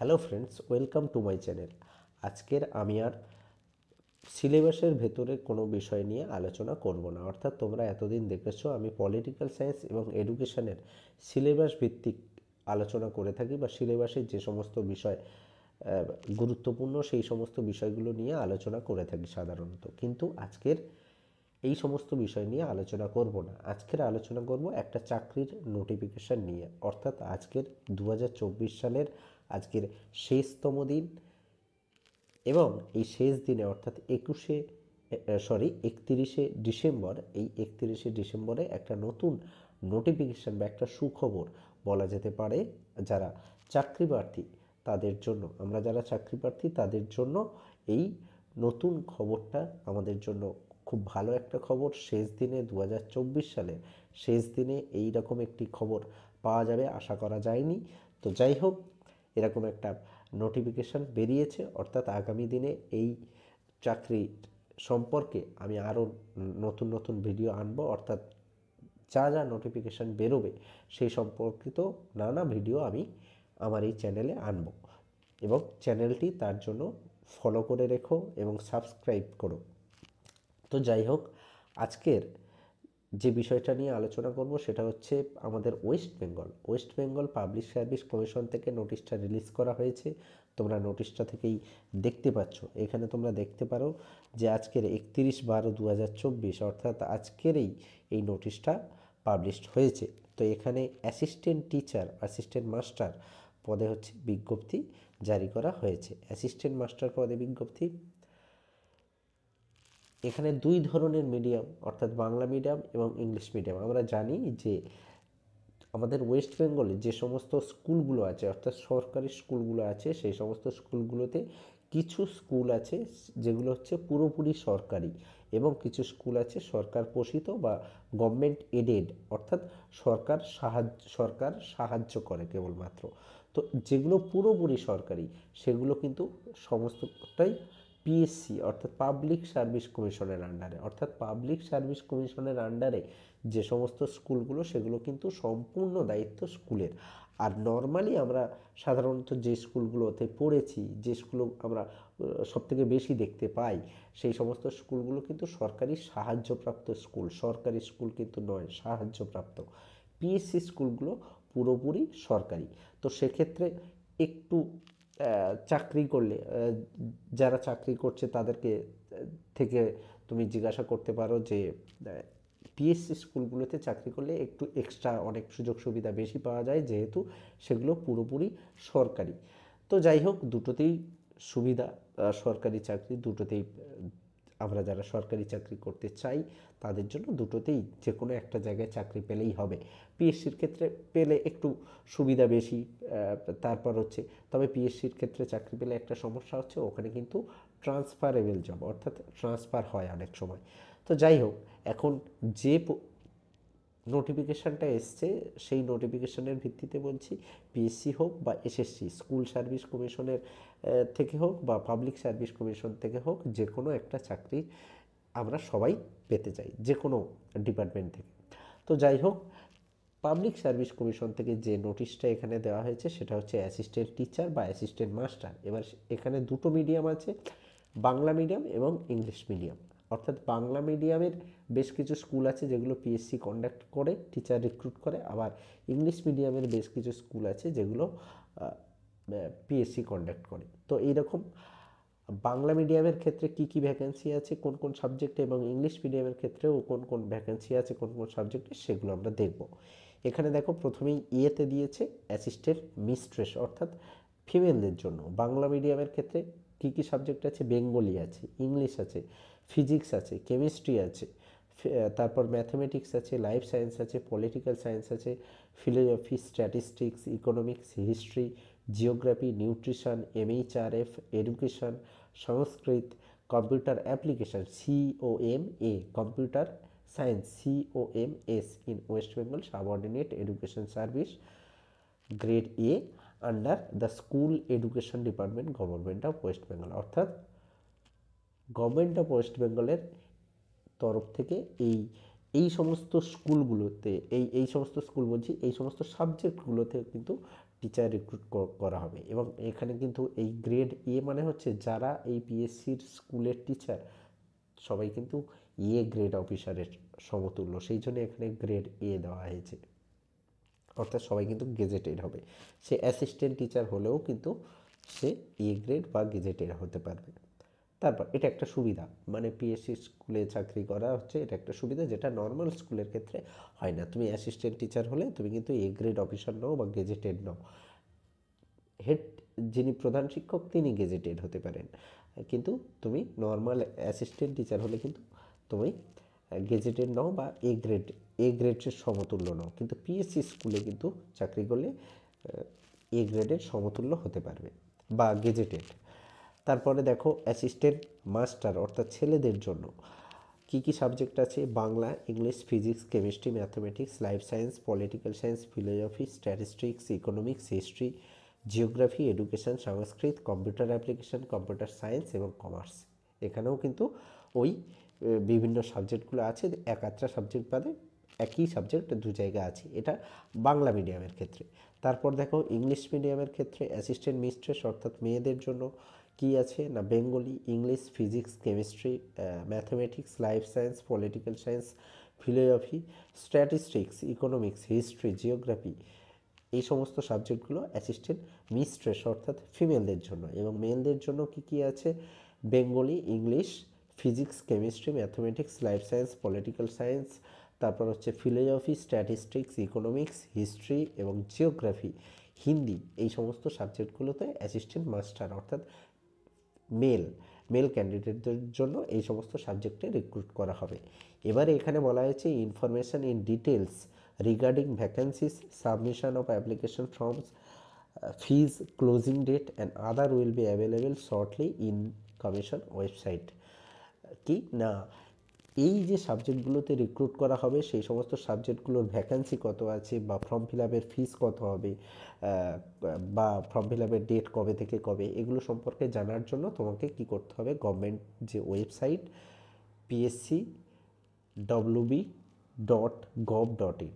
Hello friends, welcome to my channel. আজকের আমি আর সিলেবাসের ভেতরে কোনো বিষয় নিয়ে আলোচনা করব না। অর্থাৎ তোমরা এতদিন দেখেছো আমি পলিটিক্যাল সায়েন্স এবং এডুকেশনের সিলেবাস ভিত্তিক আলোচনা করে থাকি, বা সিলেবাসের যে সমস্ত বিষয় গুরুত্বপূর্ণ সেই সমস্ত বিষয়গুলো নিয়ে আলোচনা করে থাকি সাধারণত। কিন্তু আজকের এই সমস্ত বিষয় নিয়ে আলোচনা করব না। আজকের আলোচনা করব একটা চাকরির নোটিফিকেশান নিয়ে। অর্থাৎ আজকের 2024 সালের আজকের শেষতম দিন, এবং এই শেষ দিনে অর্থাৎ 31শে ডিসেম্বর, এই 31শে ডিসেম্বরে একটা নতুন নোটিফিকেশান বা একটা সুখবর বলা যেতে পারে যারা চাকরি প্রার্থী তাদের জন্য। আমরা যারা চাকরি প্রার্থী তাদের জন্য এই নতুন খবরটা আমাদের জন্য খুব ভালো একটা খবর। শেষ দিনে 2024 সালে শেষ দিনে এই রকম একটি খবর পাওয়া যাবে আশা করা যায়নি। তো যাই হোক, এরকম একটা নোটিফিকেশান বেরিয়েছে। অর্থাৎ আগামী দিনে এই চাকরি সম্পর্কে আমি আরও নতুন নতুন ভিডিও আনবো। অর্থাৎ যা যা নোটিফিকেশান বেরোবে সেই সম্পর্কিত নানা ভিডিও আমি আমার এই চ্যানেলে আনবো, এবং চ্যানেলটি তার জন্য ফলো করে রেখো এবং সাবস্ক্রাইব করো। তো যাই হোক, আজকের যে বিষয়টা নিয়ে আলোচনা করব সেটা হচ্ছে আমাদের West Bengal public service commission থেকে নোটিশটা রিলিজ করা হয়েছে। তোমরা নোটিশটা থেকেই দেখতে পাচ্ছ। এখানে তোমরা দেখতে পারো যে আজকের 31/12/2024 অর্থাৎ আজকেরই এই নোটিশটা পাবলিশড হয়েছে। তো এখানে অ্যাসিস্ট্যান্ট টিচার, অ্যাসিস্ট্যান্ট মাস্টার পদে হচ্ছে বিজ্ঞপ্তি জারি করা হয়েছে। অ্যাসিস্ট্যান্ট মাস্টার পদে বিজ্ঞপ্তি। এখানে দুই ধরনের মিডিয়াম, অর্থাৎ বাংলা মিডিয়াম এবং ইংলিশ মিডিয়াম। আমরা জানি যে আমাদের ওয়েস্ট বেঙ্গলে যে সমস্ত স্কুলগুলো আছে, অর্থাৎ সরকারি স্কুলগুলো আছে, সেই সমস্ত স্কুলগুলোতে কিছু স্কুল আছে যেগুলো হচ্ছে পুরোপুরি সরকারি, এবং কিছু স্কুল আছে সরকার পোষিত বা গভর্নমেন্ট এডেড, অর্থাৎ সরকার সাহায্য করে কেবলমাত্র। তো যেগুলো পুরোপুরি সরকারি সেগুলো কিন্তু সমস্তটাই পিএসসি অর্থাৎ পাবলিক সার্ভিস কমিশনের আন্ডারে। অর্থাৎ পাবলিক সার্ভিস কমিশনের আন্ডারে যে সমস্ত স্কুলগুলো, সেগুলো কিন্তু সম্পূর্ণ দায়িত্ব স্কুলের। আর নর্মালি আমরা সাধারণত যে স্কুলগুলোতে পড়েছি, যে স্কুল আমরা সবথেকে বেশি দেখতে পাই, সেই সমস্ত স্কুলগুলো কিন্তু সরকারি সাহায্যপ্রাপ্ত স্কুল। সরকারি স্কুল কিন্তু নয়, সাহায্যপ্রাপ্ত। পিএসসি স্কুলগুলো পুরোপুরি সরকারি। তো সেক্ষেত্রে একটু চাকরি করলে, যারা চাকরি করছে তাদেরকে থেকে তুমি জিজ্ঞাসা করতে পারো যে পিএসসি স্কুলগুলোতে চাকরি করলে একটু এক্সট্রা অনেক সুযোগ সুবিধা বেশি পাওয়া যায়, যেহেতু সেগুলো পুরোপুরি সরকারি। তো যাই হোক, দুটোতেই সুবিধা। সরকারি চাকরি দুটোতেই, আমরা যারা সরকারি চাকরি করতে চাই তাদের জন্য দুটোতেই যে কোনো একটা জায়গায় চাকরি পেলেই হবে। পিএসসির ক্ষেত্রে পেলে একটু সুবিধা বেশি। তারপর হচ্ছে, তবে পিএসসির ক্ষেত্রে চাকরি পেলে একটা সমস্যা হচ্ছে ওখানে কিন্তু ট্রান্সফারেবল জব, অর্থাৎ ট্রান্সফার হয় অনেক সময়। তো যাই হোক, এখন যে নোটিফিকেশানটা এসছে সেই নোটিফিকেশানের ভিত্তিতে বলছি, পিএসসি হোক বা এসএসসি, স্কুল সার্ভিস কমিশনের থেকে হোক বা পাবলিক সার্ভিস কমিশন থেকে হোক, যে কোনো একটা চাকরি আমরা সবাই পেতে চাই, যে কোনো ডিপার্টমেন্ট থেকে। তো যাই হোক, পাবলিক সার্ভিস কমিশন থেকে যে নোটিশটা এখানে দেওয়া হয়েছে সেটা হচ্ছে অ্যাসিস্ট্যান্ট টিচার বা অ্যাসিস্ট্যান্ট মাস্টার। এবার এখানে দুটো মিডিয়াম আছে, বাংলা মিডিয়াম এবং ইংলিশ মিডিয়াম। অর্থাৎ বাংলা মিডিয়ামের বেশ কিছু স্কুল আছে যেগুলো পিএসসি কন্ডাক্ট করে, টিচার রিক্রুট করে। আবার ইংলিশ মিডিয়ামের বেশ কিছু স্কুল আছে যেগুলো পিএসসি কন্ডাক্ট করে। তো এইরকম বাংলা মিডিয়ামের ক্ষেত্রে কি কি ভ্যাকেন্সি আছে কোন কোন সাবজেক্টে, এবং ইংলিশ মিডিয়ামের ক্ষেত্রেও কোন কোন ভ্যাকেন্সি আছে কোন কোন সাবজেক্টে, সেগুলো আমরা দেখব। এখানে দেখো, প্রথমেই ইয়েতে দিয়েছে অ্যাসিস্ট্যান্ট মিস্ট্রেস, অর্থাৎ ফিমেলদের জন্য। বাংলা মিডিয়ামের ক্ষেত্রে কি কি সাবজেক্ট আছে? বেঙ্গলি আছে, ইংলিশ আছে, ফিজিক্স আছে, কেমিস্ট্রি আছে, তারপর ম্যাথমেটিক্স আছে, লাইফ সায়েন্স আছে, পলিটিক্যাল সায়েন্স আছে, philosophy, statistics, economics, history, geography, nutrition, MHRF, education, Sanskrit, computer application, COMA, computer science, COMS in West Bengal subordinate education service grade A under the school education department government of West Bengal. অর্থাৎ government of West বেঙ্গলের তরফ থেকে এই এই সমস্ত স্কুলগুলোতে এই সমস্ত স্কুল বলছি, এই সমস্ত সাবজেক্টগুলোতে কিন্তু টিচার রিক্রুট করা হবে। এবং এখানে কিন্তু এই গ্রেড এ মানে হচ্ছে যারা এই পিএসসির স্কুলের টিচার সবাই কিন্তু এ গ্রেড অফিসারের সমতুল্য, সেই জন্য এখানে গ্রেড এ দেওয়া হয়েছে। অর্থাৎ সবাই কিন্তু গেজেটেড হবে। সে অ্যাসিস্ট্যান্ট টিচার হলেও কিন্তু সে এ গ্রেড বা গেজেটেড হতে পারবে। তারপর এটা একটা সুবিধা, মানে পিএসসি স্কুলে চাকরি করা হচ্ছে, এটা একটা সুবিধা যেটা নর্মাল স্কুলের ক্ষেত্রে হয় না। তুমি অ্যাসিস্ট্যান্ট টিচার হলে তুমি কিন্তু এ গ্রেড অফিসার নও বা গেজেটেড নও। হেড যিনি প্রধান শিক্ষক তিনি গেজেটেড হতে পারেন, কিন্তু তুমি নর্মাল অ্যাসিস্ট্যান্ট টিচার হলে কিন্তু তুমি গেজেটেড নও বা এ গ্রেডের সমতুল্য নও। কিন্তু পিএসসি স্কুলে কিন্তু চাকরি করলে এ গ্রেডের সমতুল্য হতে পারবে বা গেজেটেড। তারপরে দেখো অ্যাসিস্ট্যান্ট মাস্টার অর্থাৎ ছেলেদের জন্য কি কি সাবজেক্ট আছে? Bangla, English, physics, chemistry, mathematics, life science, political science, philosophy, statistics, economics, history, geography, education, Sanskrit, computer application, computer science এবং কমার্স। এখানেও কিন্তু ওই বিভিন্ন সাবজেক্টগুলো আছে, এক আধটা সাবজেক্ট বাদে একই সাবজেক্ট দু জায়গা আছে। এটা বাংলা মিডিয়ামের ক্ষেত্রে। তারপর দেখো ইংলিশ মিডিয়ামের ক্ষেত্রে অ্যাসিস্ট্যান্ট মিস্ট্রেস অর্থাৎ মেয়েদের জন্য কি আছে না, Bengali, English, physics, chemistry, mathematics, life science, political science, philosophy, statistics, economics, history, geography, এই সমস্ত সাবজেক্টগুলো অ্যাসিস্ট্যান্ট মিস্ট্রেস অর্থাৎ ফিমেলদের জন্য। এবং মেলদের জন্য কি কি আছে? Bengali, English, physics, chemistry, mathematics, life science, political science, তারপর হচ্ছে ফিলোসফি, স্ট্যাটিস্টিক্স, ইকোনমিক্স, হিস্ট্রি এবং জিওগ্রাফি, হিন্দি, এই সমস্ত সাবজেক্টগুলোতে অ্যাসিস্ট্যান্ট মাস্টার অর্থাৎ মেল মেল ক্যান্ডিডেটদের জন্য এই সমস্ত সাবজেক্টে রিক্রুট করা হবে। এবারে এখানে বলা হয়েছে information in details regarding vacancies, submission of application forms, fees, closing date and other will be available shortly in commission website. কি না, এই যে সাবজেক্টগুলোতে রিক্রুট করা হবে সেই সমস্ত সাবজেক্টগুলোর ভ্যাকেন্সি কত আছে বা ফর্ম ফিল আপের ফিস কত হবে বা ফর্ম ফিল আপের ডেট কবে থেকে কবে, এগুলো সম্পর্কে জানার জন্য তোমাকে কি করতে হবে, গভর্নমেন্ট যে ওয়েবসাইট psc.wb.gov.in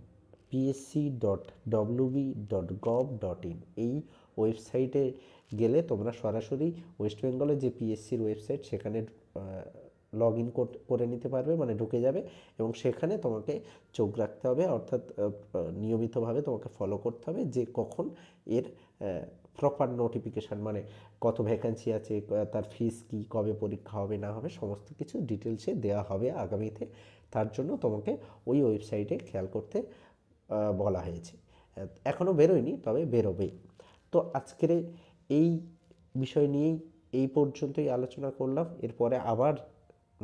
psc.wb.gov.in এই ওয়েবসাইটে গেলে তোমরা সরাসরি ওয়েস্ট বেঙ্গলের যে পিএসসির ওয়েবসাইট সেখানে লগ ইন করে নিতে পারবে, মানে ঢুকে যাবে এবং সেখানে তোমাকে চোখ রাখতে হবে, অর্থাৎ নিয়মিতভাবে তোমাকে ফলো করতে হবে যে কখন এর প্রপার নোটিফিকেশান, মানে কত ভ্যাকেন্সি আছে, তার ফিস কী, কবে পরীক্ষা হবে না হবে, সমস্ত কিছু ডিটেলসে দেওয়া হবে আগামীতে। তার জন্য তোমাকে ওই ওয়েবসাইটে খেয়াল করতে বলা হয়েছে। এখনও বেরোয়নি, তবে বেরোবে। তো আজকের এই বিষয় নিয়েই এই পর্যন্তই আলোচনা করলাম। এরপরে আবার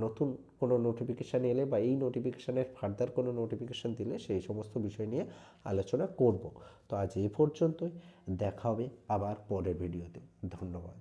নতুন কোনো নোটিফিকেশান এলে বা এই নোটিফিকেশানের ফার্দার কোনো নোটিফিকেশান দিলে সেই সমস্ত বিষয় নিয়ে আলোচনা করব। তো আজ এই পর্যন্তই, দেখা হবে আবার পরের ভিডিওতে। ধন্যবাদ।